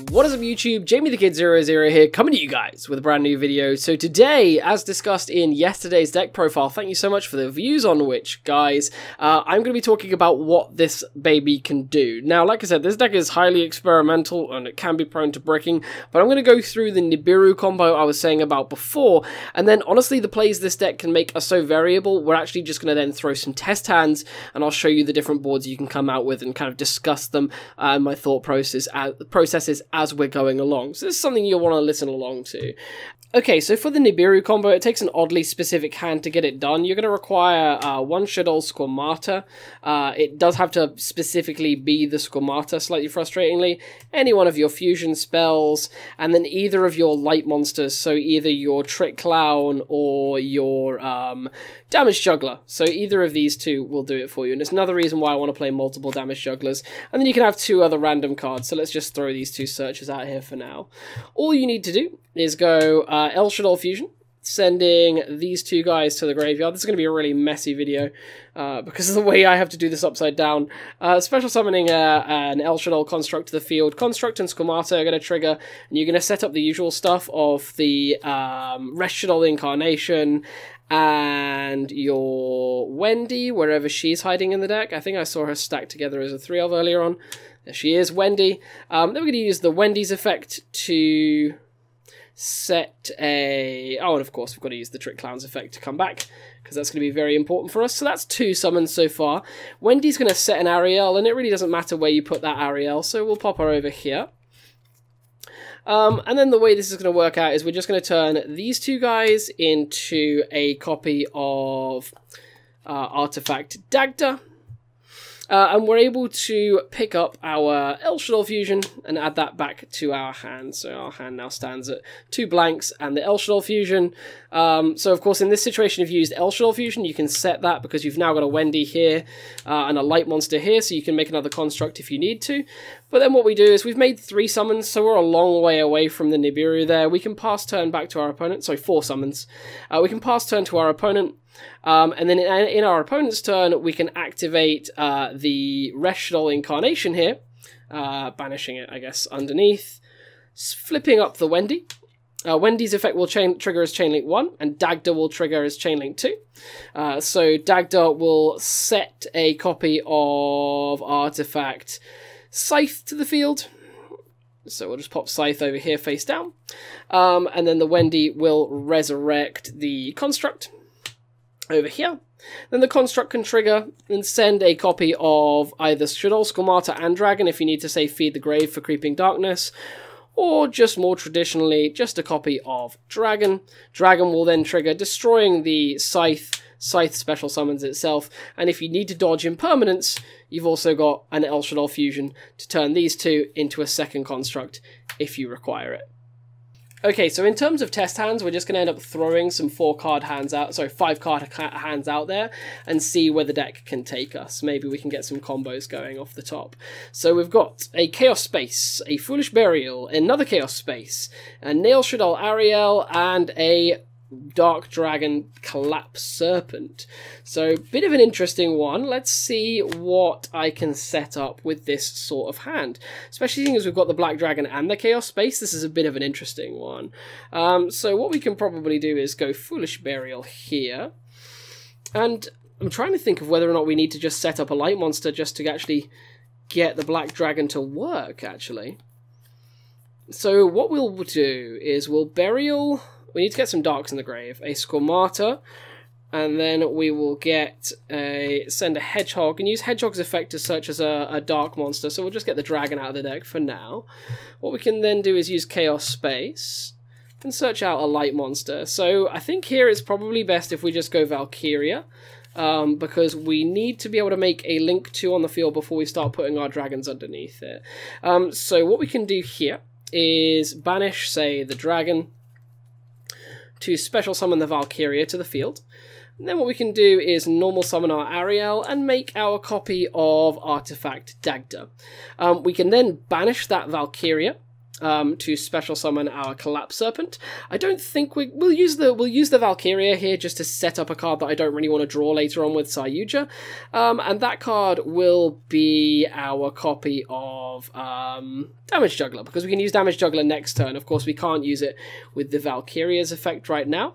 What is up YouTube, Jamie the Kid 00 here, coming to you guys with a brand new video. So today, as discussed in yesterday's deck profile, thank you so much for the views on which, guys, I'm going to be talking about what this baby can do. Now, like I said, this deck is highly experimental and it can be prone to bricking, but I'm going to go through the Nibiru combo I was saying about before, and then honestly the plays this deck can make are so variable, we're actually just going to then throw some test hands, and I'll show you the different boards you can come out with and kind of discuss them and my thought processes as we're going along. So this is something you'll want to listen along to. Okay, so for the Nibiru combo, it takes an oddly specific hand to get it done. You're going to require one Shaddoll Squamata. It does have to specifically be the Squamata, slightly frustratingly. Any one of your fusion spells, and then either of your light monsters, so either your Trick Clown or your Damage Juggler. So either of these two will do it for you, and it's another reason why I want to play multiple Damage Jugglers. And then you can have two other random cards, so let's just throw these two searches out here for now. All you need to do is go El Shaddoll Fusion, sending these two guys to the graveyard. This is going to be a really messy video because of the way I have to do this upside down. Special summoning an El Shaddoll Construct to the field. Construct and Squamata are going to trigger, and you're going to set up the usual stuff of the Resh Shaddoll Incarnation and your Wendy, wherever she's hiding in the deck. I think I saw her stacked together as a 3 of earlier on. There she is, Wendy. Then we're going to use the Wendy's effect to set a... Oh, and of course we've got to use the Trick Clown's effect to come back, because that's going to be very important for us. So that's 2 summons so far. Wendy's going to set an Ariel, and it really doesn't matter where you put that Ariel, so we'll pop her over here. And then the way this is going to work out is we're just going to turn these two guys into a copy of Artifact Dagda. And we're able to pick up our El Shaddoll Fusion and add that back to our hand. So our hand now stands at 2 blanks and the El Shaddoll Fusion. So of course in this situation if you used El Shaddoll Fusion you can set that because you've now got a Wendy here and a light monster here, so you can make another construct if you need to. But then what we do is we've made 3 summons, so we're a long way away from the Nibiru there. We can pass turn back to our opponent, sorry, 4 summons. We can pass turn to our opponent. And then in our opponent's turn, we can activate the Resh Shaddoll Incarnation here, banishing it, I guess, underneath, flipping up the Wendy. Wendy's effect will trigger as Chainlink 1, and Dagda will trigger as Chainlink 2. So Dagda will set a copy of Artifact Scythe to the field. So we'll just pop Scythe over here face down. And then the Wendy will resurrect the Construct over here. Then the Construct can trigger and send a copy of either Shaddoll, Squamata, and Dragon if you need to, say, feed the grave for Creeping Darkness, or just more traditionally, just a copy of Dragon. Dragon will then trigger, destroying the Scythe special summons itself, and if you need to dodge impermanence, you've also got an El Shaddoll Fusion to turn these two into a second construct if you require it. Okay, so in terms of test hands, we're just going to end up throwing some 5-card hands out there and see where the deck can take us. Maybe we can get some combos going off the top. So we've got a Chaos Space, a Foolish Burial, another Chaos Space, a Nail Shaddoll Ariel, and a Dark Dragon Collapse Serpent. So, bit of an interesting one. Let's see what I can set up with this sort of hand. Especially seeing as we've got the Black Dragon and the Chaos Space, this is a bit of an interesting one. So what we can probably do is go Foolish Burial here. And I'm trying to think of whether or not we need to just set up a light monster just to actually get the Black Dragon to work, actually. So what we'll do is we'll Burial... We need to get some darks in the grave, a Squamata, and then we will send a Hedgehog, and use Hedgehog's effect to search as a dark monster, so we'll just get the dragon out of the deck for now. What we can then do is use Chaos Space, and search out a light monster. So I think here it's probably best if we just go Valkyria, because we need to be able to make a Link 2 on the field before we start putting our dragons underneath it. So what we can do here is banish, say, the dragon, to special summon the Valkyria to the field. And then what we can do is normal summon our Ariel and make our copy of Artifact Dagda. We can then banish that Valkyria to special summon our Collapse Serpent. I don't think we'll use the Valkyria here just to set up a card that I don't really want to draw later on with Saryuja, and that card will be our copy of Damage Juggler, because we can use Damage Juggler next turn. Of course, we can't use it with the Valkyria's effect right now.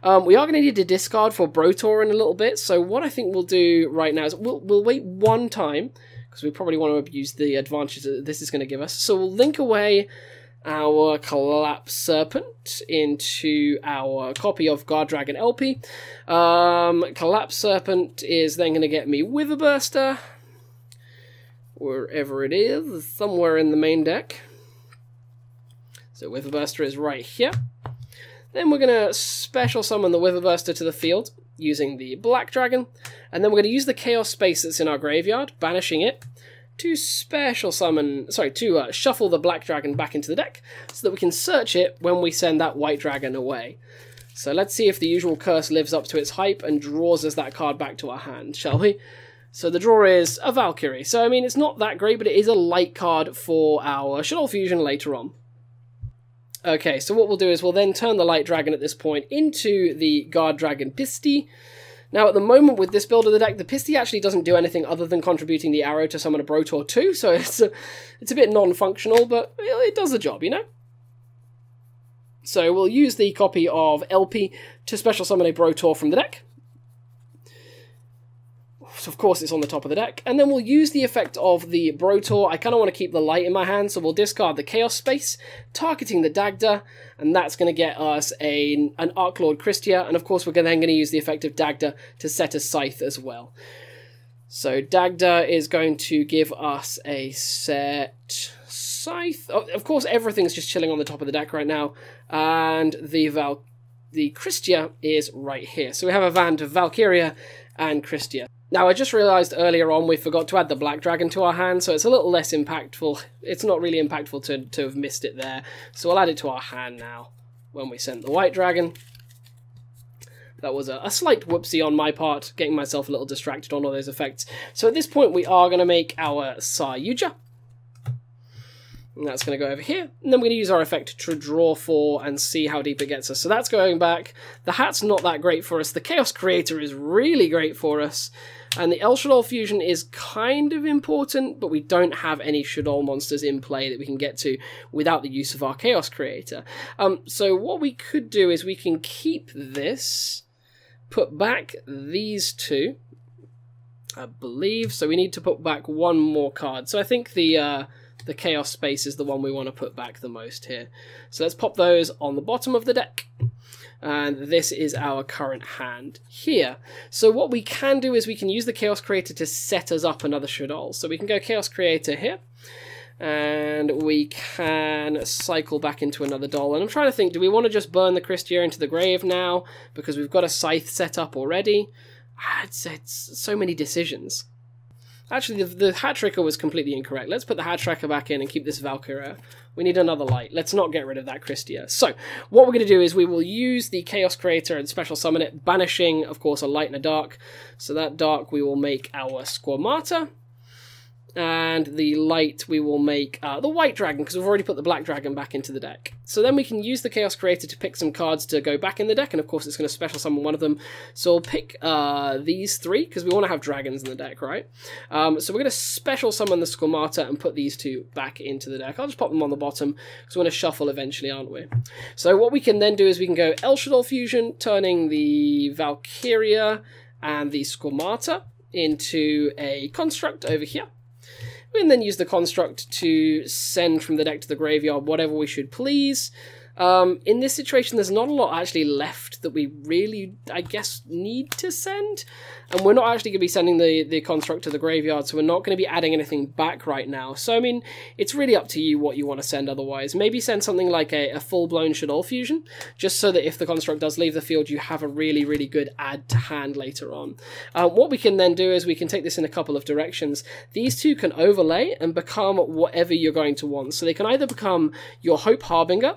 We are going to need to discard for Brotor in a little bit, so what I think we'll do right now is we'll wait one time, because we probably want to abuse the advantages that this is going to give us. So we'll link away our Collapse Serpent into our copy of Guard Dragon LP. Collapse Serpent is then going to get me Witherburster, wherever it is, somewhere in the main deck. So Witherburster is right here. Then we're going to special summon the Witherburster to the field using the Black Dragon, and then we're going to use the Chaos Space that's in our graveyard, banishing it, to shuffle the Black Dragon back into the deck, so that we can search it when we send that White Dragon away. So let's see if the usual curse lives up to its hype and draws us that card back to our hand, shall we? So the draw is a Valkyrie. So I mean, it's not that great, but it is a light card for our Shaddoll Fusion later on. Okay, so what we'll do is we'll then turn the Light Dragon at this point into the Guard Dragon Pisti. Now, at the moment with this build of the deck, the Pisti actually doesn't do anything other than contributing the arrow to summon a Brotor too, so it's a bit non-functional, but it does the job, you know? So we'll use the copy of LP to special summon a Brotor from the deck. So of course it's on the top of the deck, and then we'll use the effect of the Brotor. I kind of want to keep the light in my hand, so we'll discard the Chaos Space, targeting the Dagda, and that's going to get us an Archlord Christia, and of course we're then going to use the effect of Dagda to set a Scythe as well. So Dagda is going to give us a set Scythe. Of course everything's just chilling on the top of the deck right now, and the Christia is right here. So we have a Van to Valkyria and Christia. Now, I just realised earlier on we forgot to add the Black Dragon to our hand, so it's a little less impactful. It's not really impactful to have missed it there, so we'll add it to our hand now when we send the White Dragon. That was a slight whoopsie on my part, getting myself a little distracted on all those effects. So at this point we are going to make our Saryuja. And that's going to go over here. And then we're going to use our effect to draw 4 and see how deep it gets us. So that's going back. The hat's not that great for us. The Chaos Creator is really great for us. And the El Shaddoll Fusion is kind of important, but we don't have any Shaddoll monsters in play that we can get to without the use of our Chaos Creator. So what we could do is we can keep this, put back these two, I believe. So we need to put back one more card. So I think the Chaos Space is the one we want to put back the most here. So let's pop those on the bottom of the deck. And this is our current hand here. So what we can do is we can use the Chaos Creator to set us up another Shaddoll. So we can go Chaos Creator here. And we can cycle back into another doll. And I'm trying to think, do we want to just burn the Christia into the grave now? Because we've got a Scythe set up already. It's so many decisions. Actually, the Hat Tricker was completely incorrect. Let's put the Hat Tracker back in and keep this Valkyria. We need another light. Let's not get rid of that Christia. So, what we're going to do is we will use the Chaos Creator and special summon it, banishing, of course, a light and a dark. So that dark we will make our Squamata. And the light we will make the White Dragon, because we've already put the Black Dragon back into the deck. So then we can use the Chaos Creator to pick some cards to go back in the deck, and of course it's going to special summon one of them. So we'll pick these three, because we want to have dragons in the deck, right? So we're going to special summon the Squamata and put these two back into the deck. I'll just pop them on the bottom, because we're going to shuffle eventually, aren't we? So what we can then do is we can go El Shaddoll Fusion, turning the Valkyria and the Squamata into a construct over here. We can then use the construct to send from the deck to the graveyard whatever we should please. In this situation, there's not a lot actually left that we really, I guess, need to send. And we're not actually going to be sending the construct to the graveyard, so we're not going to be adding anything back right now. So, I mean, it's really up to you what you want to send otherwise. Maybe send something like a full-blown Shaddoll Fusion, just so that if the construct does leave the field, you have a really, really good add to hand later on. What we can then do is we can take this in a couple of directions. These two can overlay and become whatever you're going to want. So they can either become your Hope Harbinger,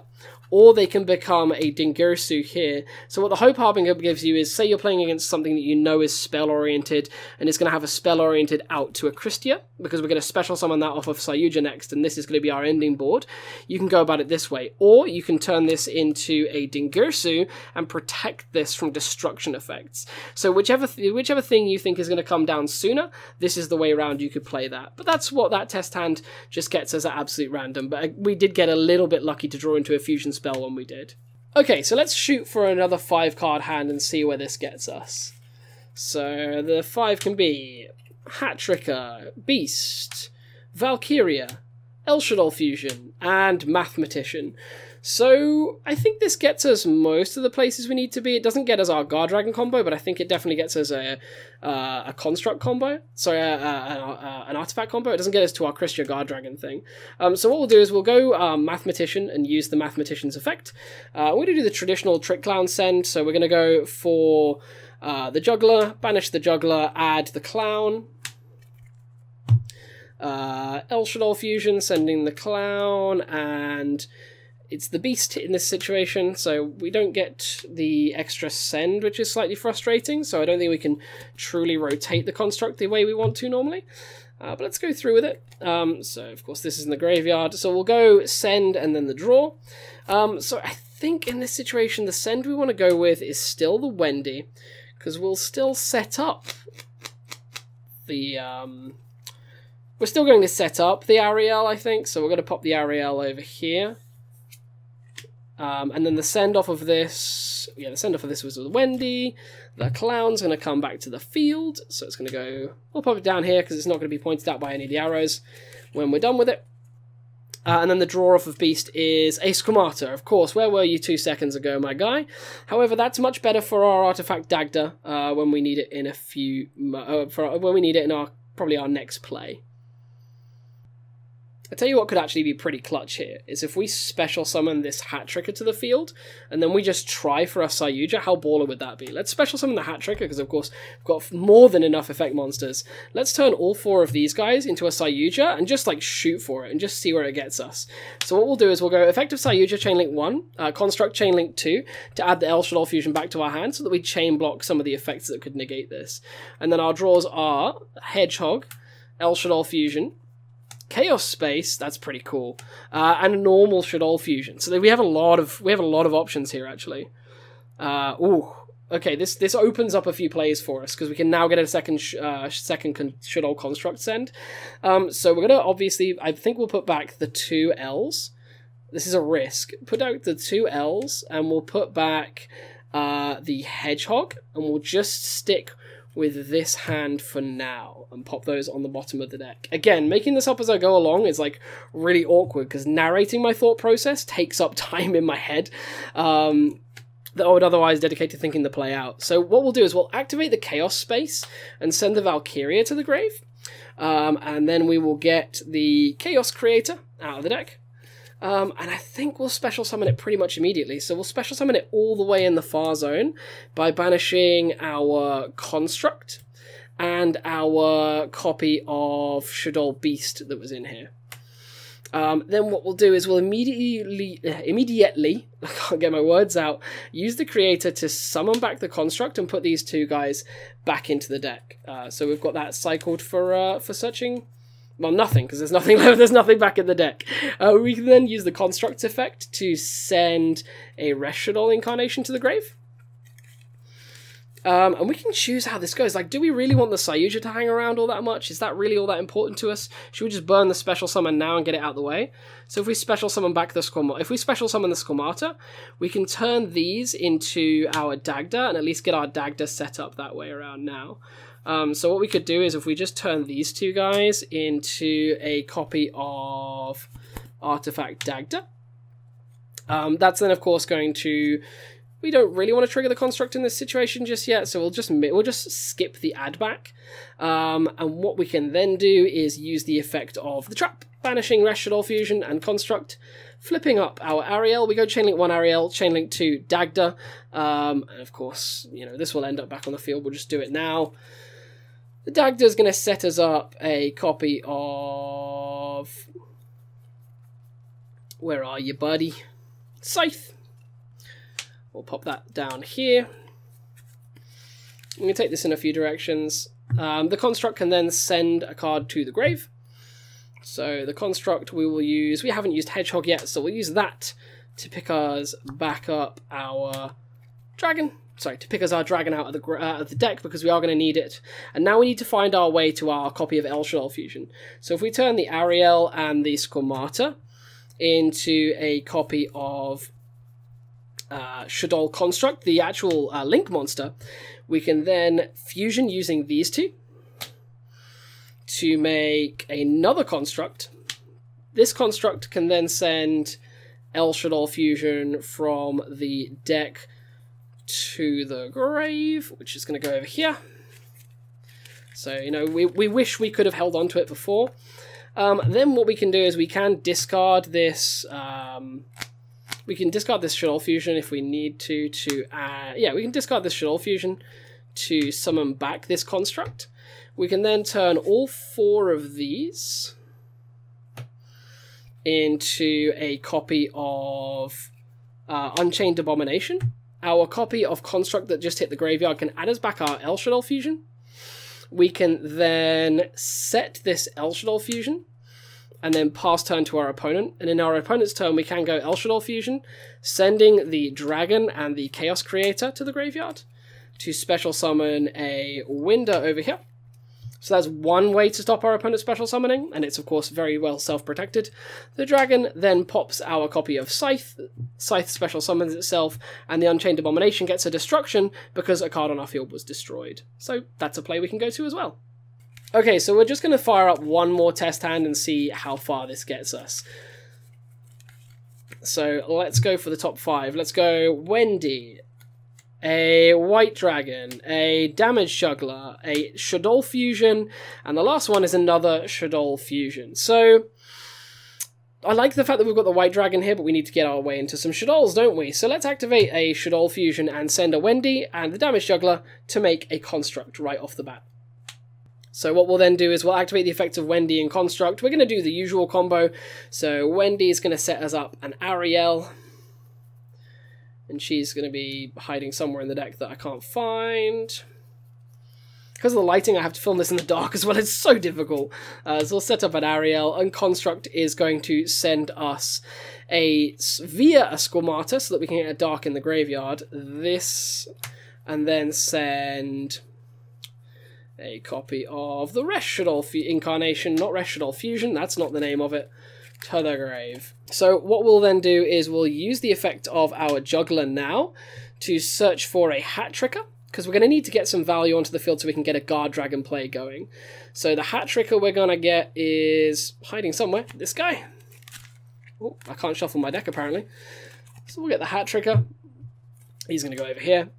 or they can become a Dingirsu here. So what the Hope Harbinger gives you is, say you're playing against something that you know is spell-oriented, and it's going to have a spell-oriented out to a Christia, because we're going to special summon that off of Sayuja next, and this is going to be our ending board. You can go about it this way, or you can turn this into a Dingirsu and protect this from destruction effects. So whichever thing you think is going to come down sooner, this is the way around you could play that. But that's what that test hand just gets us at absolute random, but we did get a little bit lucky to draw into a fusion spell when we did. Okay, so let's shoot for another 5-card hand and see where this gets us. So the 5 can be Hat-Tricker, Beast, Valkyria, El Shaddoll Fusion, and Mathematician. So I think this gets us most of the places we need to be. It doesn't get us our Guard Dragon combo, but I think it definitely gets us a Construct combo. Sorry, an Artifact combo. It doesn't get us to our Christia Guard Dragon thing. So what we'll do is we'll go Mathematician and use the Mathematician's effect. We're going to do the traditional Trick Clown send, so we're going to go for the Juggler, banish the Juggler, add the Clown. El Shaddoll Fusion, sending the Clown, and it's the Beast in this situation, so we don't get the extra send, which is slightly frustrating, so I don't think we can truly rotate the construct the way we want to normally. But let's go through with it. So, of course, this is in the graveyard, so we'll go send and then the draw. So I think in this situation, the send we want to go with is still the Wendy, because we'll still set up the... we're still going to set up the Ariel, I think, so we're going to pop the Ariel over here. And then the send-off of this... Yeah, the send-off of this was with Wendy. The Clown's going to come back to the field, so it's going to go... We'll pop it down here, because it's not going to be pointed out by any of the arrows when we're done with it. And then the draw-off of Beast is a Squamata. Of course, where were you 2 seconds ago, my guy? However, that's much better for our Artifact Dagda when we need it in a few... when we need it in probably our next play. I tell you what could actually be pretty clutch here, is if we special summon this Hat-Tricker to the field, and then we just try for a Sayuja, how baller would that be? Let's special summon the Hat-Tricker, because of course we've got more than enough effect monsters. Let's turn all 4 of these guys into a Sayuja, and just like shoot for it, and just see where it gets us. So what we'll do is we'll go Effective Sayuja, Chainlink 1, Construct Chainlink 2, to add the El Shaddoll Fusion back to our hand, so that we chain block some of the effects that could negate this. And then our draws are Hedgehog, El Shaddoll Fusion, Chaos Space, that's pretty cool, and a normal Shaddoll Fusion. So we have a lot of options here actually. Okay, this opens up a few plays for us because we can now get a second Shaddoll Construct send. So we're gonna obviously, I think we'll put back the 2 L's. This is a risk. Put out the 2 L's and we'll put back the Hedgehog, and we'll just stick with this hand for now and pop those on the bottom of the deck. Again, making this up as I go along is like really awkward because narrating my thought process takes up time in my head that I would otherwise dedicate to thinking the play out. So what we'll do is we'll activate the Chaos Space and send the Valkyria to the grave, and then we will get the Chaos Creator out of the deck. And I think we'll special summon it pretty much immediately. So we'll special summon it all the way in the far zone by banishing our Construct and our copy of Shaddoll Beast that was in here. Then what we'll do is we'll immediately, I can't get my words out, use the Creator to summon back the Construct and put these 2 guys back into the deck. So we've got that cycled for searching. Well, nothing, because there's nothing left, there's nothing back in the deck. We can then use the Construct effect to send a Shaddoll Incarnation to the grave. And we can choose how this goes. Like, do we really want the Sayuja to hang around all that much? Is that really all that important to us? Should we just burn the special summon now and get it out of the way? So if we special summon back the Squamata, if we special summon the Squamata, we can turn these into our Dagda and at least get our Dagda set up that way around now. So what we could do is if we just turn these 2 guys into a copy of Artifact Dagda, that's then of course going to... We don't really want to trigger the Construct in this situation just yet, so we'll just skip the add back. And what we can then do is use the effect of the trap, banishing Shaddoll Fusion and Construct, flipping up our Ariel. We go Chainlink 1 Ariel, Chainlink 2 Dagda, and of course, you know, this will end up back on the field. We'll just do it now. The Dagda is going to set us up a copy of... Where are you, buddy? Scythe. We'll pop that down here. We can take this in a few directions. The construct can then send a card to the grave. So the construct we will use, we haven't used Hedgehog yet, so we'll use that to pick us back up our dragon. Sorry, to pick us our dragon out of the deck, because we are going to need it. And now we need to find our way to our copy of El Shaddoll Fusion. So if we turn the Ariel and the Squamata into a copy of Shaddoll Construct, the actual Link monster, we can then fusion using these two to make another construct. This construct can then send El Shaddoll Fusion from the deck to the grave, which is going to go over here. So, you know, we wish we could have held on to it before. Then what we can do is we can discard this... we can discard this Shaddoll Fusion if we need to yeah, we can discard this Shaddoll Fusion to summon back this construct. We can then turn all 4 of these into a copy of Unchained Abomination. Our copy of Construct that just hit the graveyard can add us back our El Shaddoll Fusion. We can then set this El Shaddoll Fusion and then pass turn to our opponent. And in our opponent's turn, we can go El Shaddoll Fusion, sending the Dragon and the Chaos Creator to the graveyard to special summon a Winder over here. So that's one way to stop our opponent's special summoning, and it's of course very well self-protected. The Dragon then pops our copy of Scythe. Scythe special summons itself, and the Unchained Abomination gets a destruction because a card on our field was destroyed. So that's a play we can go to as well. Okay, so we're just going to fire up one more test hand and see how far this gets us. So let's go for the top 5. Let's go Wendy, a White Dragon, a Damage Juggler, a Shaddoll Fusion, and the last one is another Shaddoll Fusion. So I like the fact that we've got the White Dragon here, but we need to get our way into some Shaddolls, don't we? So let's activate a Shaddoll Fusion and send a Wendy and the Damage Juggler to make a Construct right off the bat. So what we'll then do is we'll activate the effects of Wendy and Construct. We're going to do the usual combo. So Wendy is going to set us up an Ariel, and she's going to be hiding somewhere in the deck that I can't find. Because of the lighting, I have to film this in the dark as well. It's so difficult. So we'll set up an Ariel, and Construct is going to send us via a Squamata so that we can get a dark in the graveyard. This, and then send a copy of the Resh Shaddoll Incarnation, not Resh Shaddoll Fusion, that's not the name of it, to the grave. So what we'll then do is we'll use the effect of our Juggler now to search for a Hat Tricker, because we're going to need to get some value onto the field so we can get a Guard Dragon play going. So the Hat Tricker we're going to get is hiding somewhere, this guy. Oh, I can't shuffle my deck apparently. So we'll get the Hat Tricker. He's going to go over here.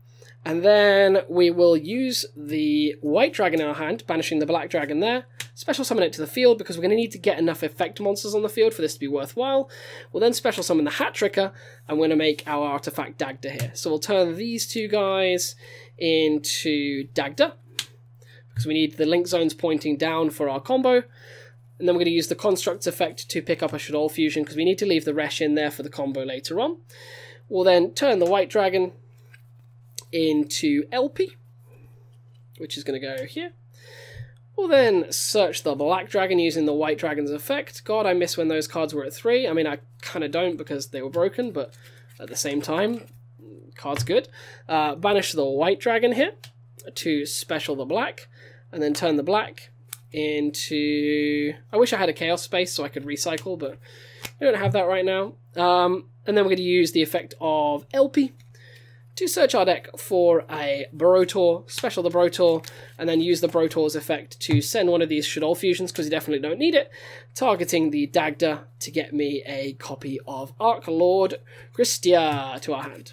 And then we will use the White Dragon in our hand, banishing the Black Dragon there, special summon it to the field because we're going to need to get enough effect monsters on the field for this to be worthwhile. We'll then special summon the Hat Tricker, and we're going to make our artifact Dagda here. So we'll turn these two guys into Dagda, because we need the link zones pointing down for our combo. And then we're going to use the Construct's effect to pick up a Shaddoll Fusion, because we need to leave the Resh in there for the combo later on. We'll then turn the White Dragon into LP, which is going to go here. We'll then search the Black Dragon using the White Dragon's effect. God, I miss when those cards were at 3. I mean, I kind of don't because they were broken, but at the same time, card's good. Banish the White Dragon here to special the Black, and then turn the Black into... I wish I had a Chaos Space so I could recycle, but we don't have that right now. And then we're going to use the effect of LP to search our deck for a Brotor, special the Brotor, and then use the Brotor's effect to send one of these Shaddoll Fusions, because you definitely don't need it, targeting the Dagda to get me a copy of Arc Lord Christia to our hand.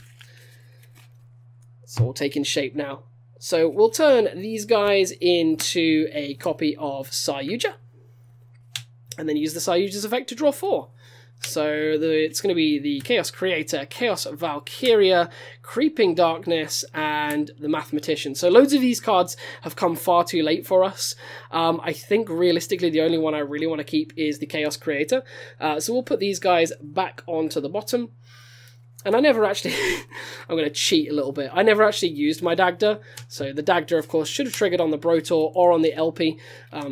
It's all taking shape now. So we'll turn these guys into a copy of Sayuja, and then use the Sayuja's effect to draw 4. So it's going to be the Chaos Creator, Chaos Valkyria, Creeping Darkness, and the Mathematician. So loads of these cards have come far too late for us. I think realistically the only one I really want to keep is the Chaos Creator. So we'll put these guys back onto the bottom. And I never actually, I'm going to cheat a little bit, I never actually used my Dagda, so the Dagda of course should have triggered on the Brotor or on the LP,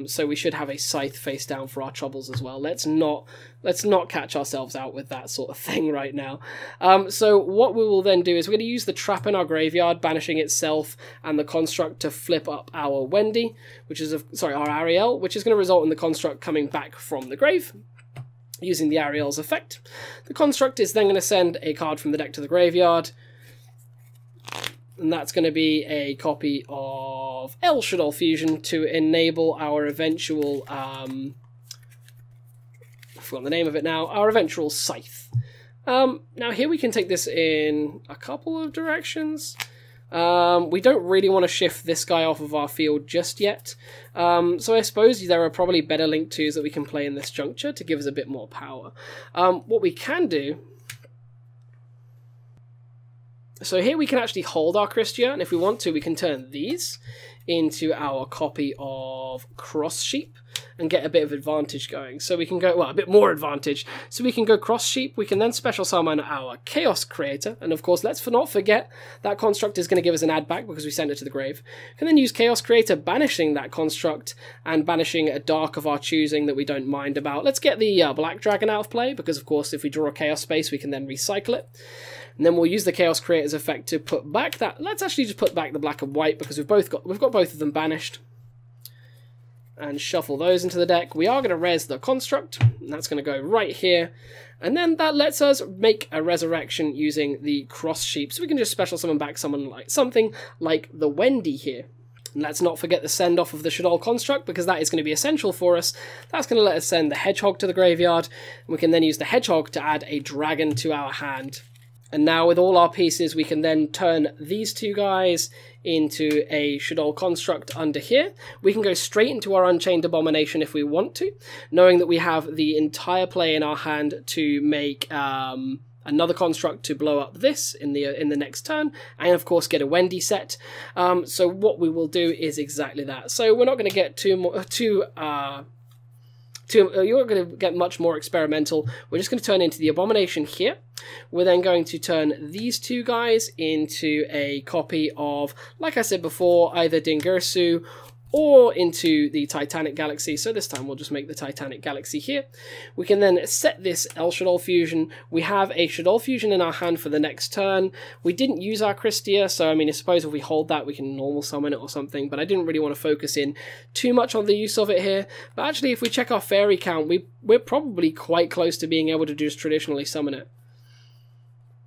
so we should have a Scythe face down for our troubles as well. Let's not catch ourselves out with that sort of thing right now. So what we will then do is we're going to use the Trap in our graveyard, banishing itself, and the Construct to flip up our Wendy, which is, our Ariel, which is going to result in the Construct coming back from the grave, using the Ariel's effect. The Construct is then going to send a card from the deck to the graveyard, and that's going to be a copy of El Shaddoll Fusion to enable our eventual, I forgot the name of it now, our eventual Scythe. Now here we can take this in a couple of directions. We don't really want to shift this guy off of our field just yet, so I suppose there are probably better Link 2s that we can play in this juncture to give us a bit more power. What we can do, so here we can actually hold our Christia, and if we want to we can turn these into our copy of Cross Sheep and get a bit of advantage going. So we can go, well, a bit more advantage. So we can go Cross Sheep, we can then special summon our Chaos Creator, and of course let's not forget that Construct is going to give us an add back because we sent it to the grave. We can then use Chaos Creator, banishing that Construct and banishing a Dark of our choosing that we don't mind about. Let's get the Black Dragon out of play, because of course if we draw a Chaos space we can then recycle it. And then we'll use the Chaos Creator's effect to put back that, let's actually just put back the black and white because we've got both of them banished. And shuffle those into the deck. We are going to res the Construct, and that's going to go right here. And then that lets us make a resurrection using the Cross Sheep. So we can just special summon back something like the Wendy here. And let's not forget the send off of the Shaddoll Construct, because that is going to be essential for us. That's going to let us send the Hedgehog to the graveyard, and we can then use the Hedgehog to add a dragon to our hand. And now with all our pieces, we can then turn these two guys into a Shaddoll Construct under here. We can go straight into our Unchained Abomination if we want to, knowing that we have the entire play in our hand to make another Construct to blow up this in the next turn, and of course get a Wendy set. So what we will do is exactly that. So we're not going to get you're going to get much more experimental. We're just going to turn into the Abomination here. We're then going to turn these two guys into a copy of, like I said before, either Dingirsu or into the Titanic Galaxy. So this time we'll just make the Titanic Galaxy here. We can then set this El Shaddoll Fusion. We have a Shaddoll Fusion in our hand for the next turn. We didn't use our Christia, so I mean, I suppose if we hold that we can normal summon it or something, but I didn't really want to focus in too much on the use of it here. But actually, if we check our fairy count, we're probably quite close to being able to just traditionally summon it.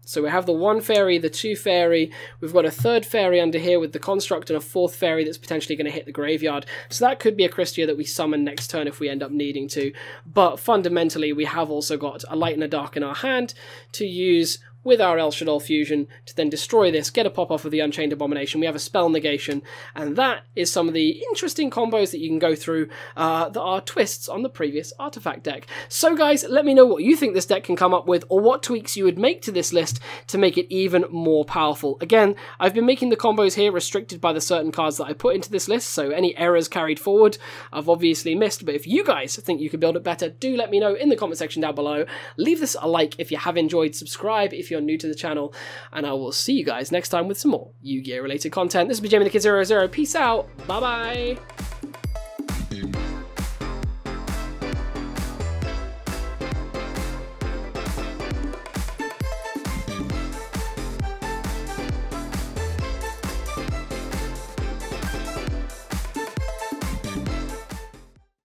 So we have the 1 fairy, the 2 fairy, we've got a 3rd fairy under here with the Construct, and a 4th fairy that's potentially going to hit the graveyard. So that could be a Christia that we summon next turn if we end up needing to. But fundamentally, we have also got a Light and a Dark in our hand to use with our El Shaddoll Fusion to then destroy this, get a pop-off of the Unchained Abomination. We have a Spell Negation, and that is some of the interesting combos that you can go through that are twists on the previous Artifact deck. So guys, let me know what you think this deck can come up with, or what tweaks you would make to this list to make it even more powerful. Again, I've been making the combos here restricted by the certain cards that I put into this list, so any errors carried forward I've obviously missed, but if you guys think you could build it better, do let me know in the comment section down below. Leave this a like if you have enjoyed, subscribe if you're new to the channel, and I will see you guys next time with some more Yu-Gi-Oh related content. This has been Jamie the Kid 00. Peace out. Bye bye.